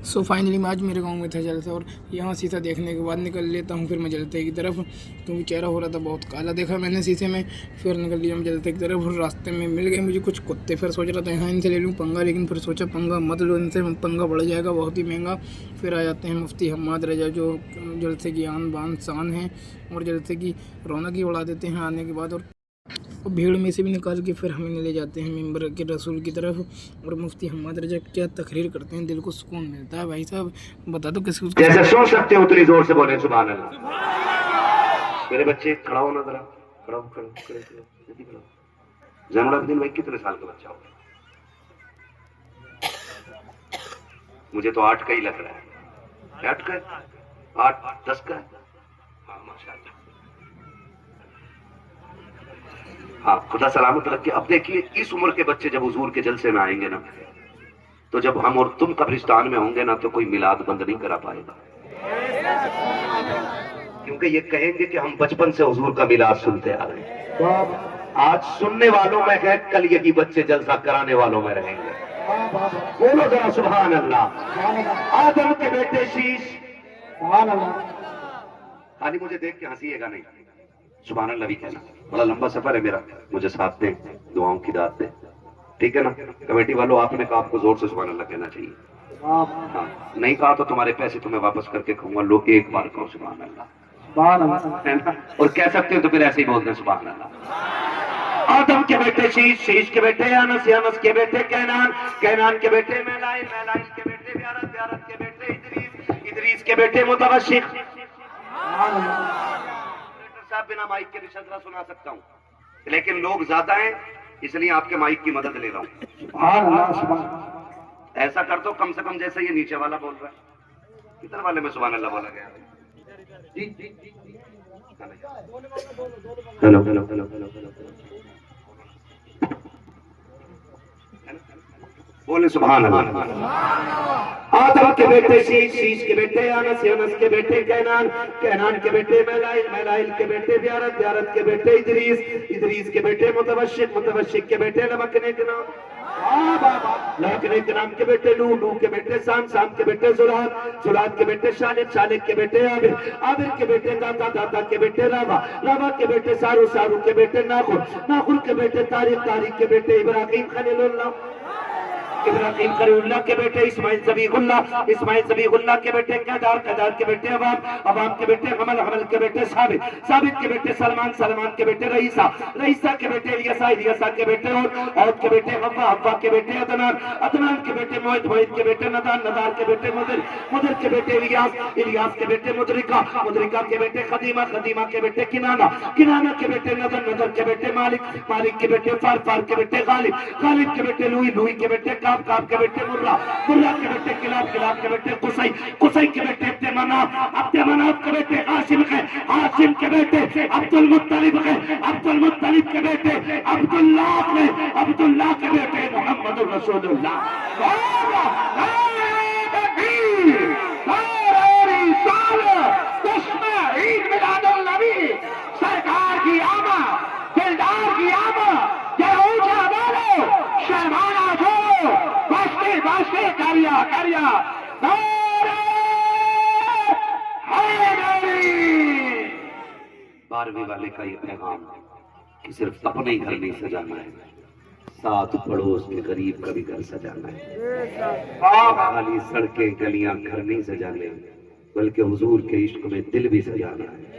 So finally मैं आज मेरे गांव में था जलसा, और यहाँ शीशा देखने के बाद निकल लेता हूँ फिर मैं जलते की तरफ, क्योंकि चेहरा हो रहा था बहुत काला। देखा मैंने शीशे में, फिर निकल लिया मैं जलते की तरफ। और रास्ते में मिल गए मुझे कुछ कुत्ते, फिर सोच रहा था यहाँ इनसे ले लूँ पंगा, लेकिन फिर सोचा पंगा मत लो इनसे, पंगा बढ़ जाएगा बहुत ही महंगा। फिर आ जाते हैं मुफ्ती हम्माद रजा, जो जलसे की आन बान शान हैं और जलसे की रौनक ही उड़ा देते हैं आने के बाद। और भीड़ में से भी निकाल के फिर हमें ले जाते हैं मिंबर के रसूल की तरफ। और मुफ्ती हम्माद रजा क्या तकरीर करते हैं, दिल को सुकून मिलता है। भाई साहब बता दो किसी को जैसे सुन सकते हो उतनी जोर से बोले सुभान अल्लाह। मेरे बच्चे खड़ा होना जरा, खड़ा हो, खड़ा हो, खड़ा हो, खड़ा हो। जैनुलब्दीन भाई कितने साल का बच्चा होगा? मुझे तो 8 का ही लग रहा है। 8 का है? 8 10 का है? हाँ माशाल्लाह। हाँ खुदा सलामत रखे। अब देखिए इस उम्र के बच्चे जब हुजूर के जलसे में आएंगे ना, तो जब हम और तुम कब्रिस्तान में होंगे ना, तो कोई मिलाद बंद नहीं करा पाएगा, क्योंकि ये कहेंगे कि हम बचपन से हुजूर का मिलाद सुनते आ रहे हैं। आज सुनने वालों में है, कल यही बच्चे जलसा कराने वालों में रहेंगे। बोलो जरा सुभान अल्लाह। आदम के बेटे शीश, सुभान अल्लाह। खाली मुझे देख के हंसीएगा नहीं, सुभान अल्लाह भी कहना। बड़ा लंबा सफर है मेरा, मुझे साथ दें, दुआओं की दात दें, ठीक है ना? कमेटी वालों आपने कहा आपको जोर से सुभान अल्लाह कहना चाहिए। हाँ नहीं कहा तो तुम्हारे पैसे तुम्हें वापस करके कहूंगा, लोग एक बार कहो सुभान अल्लाह, है ना? और कह सकते हो तो फिर ऐसे ही बोलते हैं सुभान अल्लाह। आदम के बेटे शीश, शीश के बेटे अनस, अनस के बेटे कैनान, कैनान के बेटे मैलाइल, मैलाइल के बेटे ब्यारत, ब्यारत के बेटे इदरीस, इदरीस के बेटे मुतवशिक। साहब बिना माइक के भी शजरा सुना सकता हूँ, लेकिन लोग ज्यादा हैं इसलिए आपके माइक की मदद ले रहा हूँ। ऐसा कर दो कम से कम जैसे ये नीचे वाला बोल रहा है, किधर वाले में सुभान अल्लाह बोला गया? हेलो हेलो हेलो हेलो, बोले सुभान अल्लाह। आदम के बेटे शीश, शीश के बेटे अनस, अनस के बेटे कैनान, कैनान के बेटे मैलाइल, मैलाइल के बेटे ब्यारत, ब्यारत के बेटे इदरीस, इदरीस के बेटे मुतवशिक, मुतवशिक के बेटे लमकने के नाम, लमकने के नाम के बेटे नूह, नूह के बेटे साम, साम के बेटे जुलाद, जुलाद के बेटे शालिक, शालिक के बेटे आबिर, आबिर के बेटे दाता, दाता के बेटे रावा, रावा के बेटे सारू, सारू के बेटे नाखुर, नाखुर के बेटे तारिक, तारिक के बेटे इब्राहिम खलीलुल्लाह, इब्राहिम खलीलुल्लाह के बेटे इस्माइल ज़बीहुल्लाह, इस्माइल ज़बीहुल्लाह के बेटे केदार, केदार के बेटे अवाम, अवाम के बेटे हमल, हमल के बेटे साबित, साबित के बेटे सलमान, सलमान के बेटे रईसा, रईसा के बेटे इलियासा, इलियासा के बेटे औद के बेटे हव्वा, हव्वा के बेटे अदनान, अदनान के बेटे मोहित, मोहित के बेटे नदान, नदान के बेटे मुदिर, मुदिर के बेटे इलियास, इलियास के बेटे मुदरिका, मुदरिका के बेटे खदीमा, खदीमा के बेटे किनाना, किनाना के बेटे नदर, नदर के बेटे मालिक, मालिक के बेटे फार, फार के बेटे गालिब, गालिब के बेटे लुई, लुई के बेटे काब, काब के बेटे मुर्रा, मुर्रा के बेटे किलाब, किलाब के बेटे कुसई, कुसई के बेटे अब्दे मनाफ, अब्दे मनाफ के बेटे हाशिम है, हाशिम के बेटे अब्दुल मुत्तलिब है, अब्दुल मुत्तलिब के बेटे अब्दुल्लाह है, अब्दुल्लाह के बेटे मोहम्मद रसूलुल्लाह। सरकार की आमद, दिलदार की आमद, जरा ऊंचा बोलो शर्माना जो बस्ते बस्ते करिया करिया, बारहवीं वाले का ये पैगाम कि सिर्फ अपने ही घर नहीं सजाना है, साथ पड़ोस के गरीब का भी घर सजाना है। खाली सड़कें गलियां घर नहीं सजाने, बल्कि हुजूर के इश्क में दिल भी सजाना है।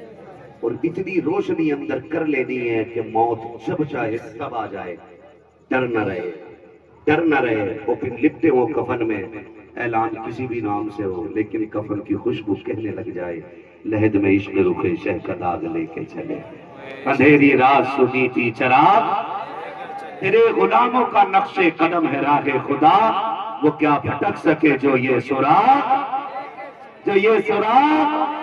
और इतनी रोशनी अंदर कर लेनी है कि मौत जब चाहे तब आ जाए, डर न रहे, डर न रहे। वो फिर लिपटे हो कफन में, ऐलान किसी भी नाम से हो, लेकिन कफन की खुशबू कहने लग जाए, लहद में इश्क रुखे शह का दाग लेके चले। अंधेरी रात सुनी थी चराग, तेरे गुलामों का नक्शे कदम है राहे खुदा, वो क्या भटक सके जो ये सुराग, जो ये सुराग।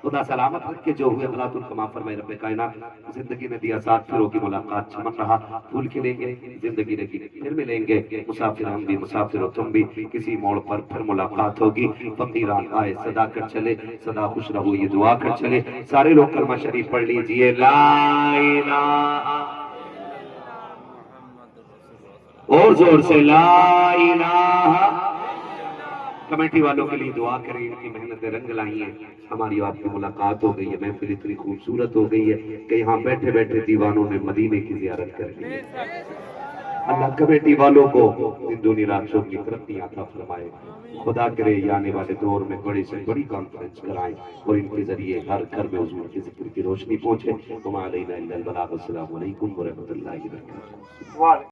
खुदा सलामत रखे जो हुए गलातुल कमा फरमाए रब्बे कायनात। जिंदगी ने दिया साथ, फिरों की मुलाकात चमन रहा, फूल खिलेंगे जिंदगी रखी, फिर मिलेंगे मुसाफिर हम भी, मुसाफिर हो तुम भी, किसी मोड़ पर फिर मुलाकात होगी। फकीरान आए सदा कर चले, सदा खुश रहो ये दुआ कर चले। सारे लोग कलमा शरीफ पढ़ लीजिए, ला इलाहा, और जोर से ला इलाहा, کمیٹی والوں کے لیے دعا کریں، ان کی محنتیں رنگ لائی ہیں، ہماری آپ کی ملاقات ہو گئی ہے، محفل اتنی خوبصورت ہو گئی ہے کہ یہاں بیٹھے بیٹھے دیوانوں نے مدینے کی زیارت کر لی ہے۔ اللہ کمیٹی والوں کو دن دنیا رات چوگنی ترقی عطا فرمائے، خدا کرے یہ آنے والے دور میں بڑی سے بڑی کانفرنس کرائیں اور ان کے ذریعے ہر گھر میں حضور کے ذکر کی روشنی پہنچے۔ وما علینا الا البلاغ۔ السلام علیکم ورحمۃ اللہ وبرکاتہ۔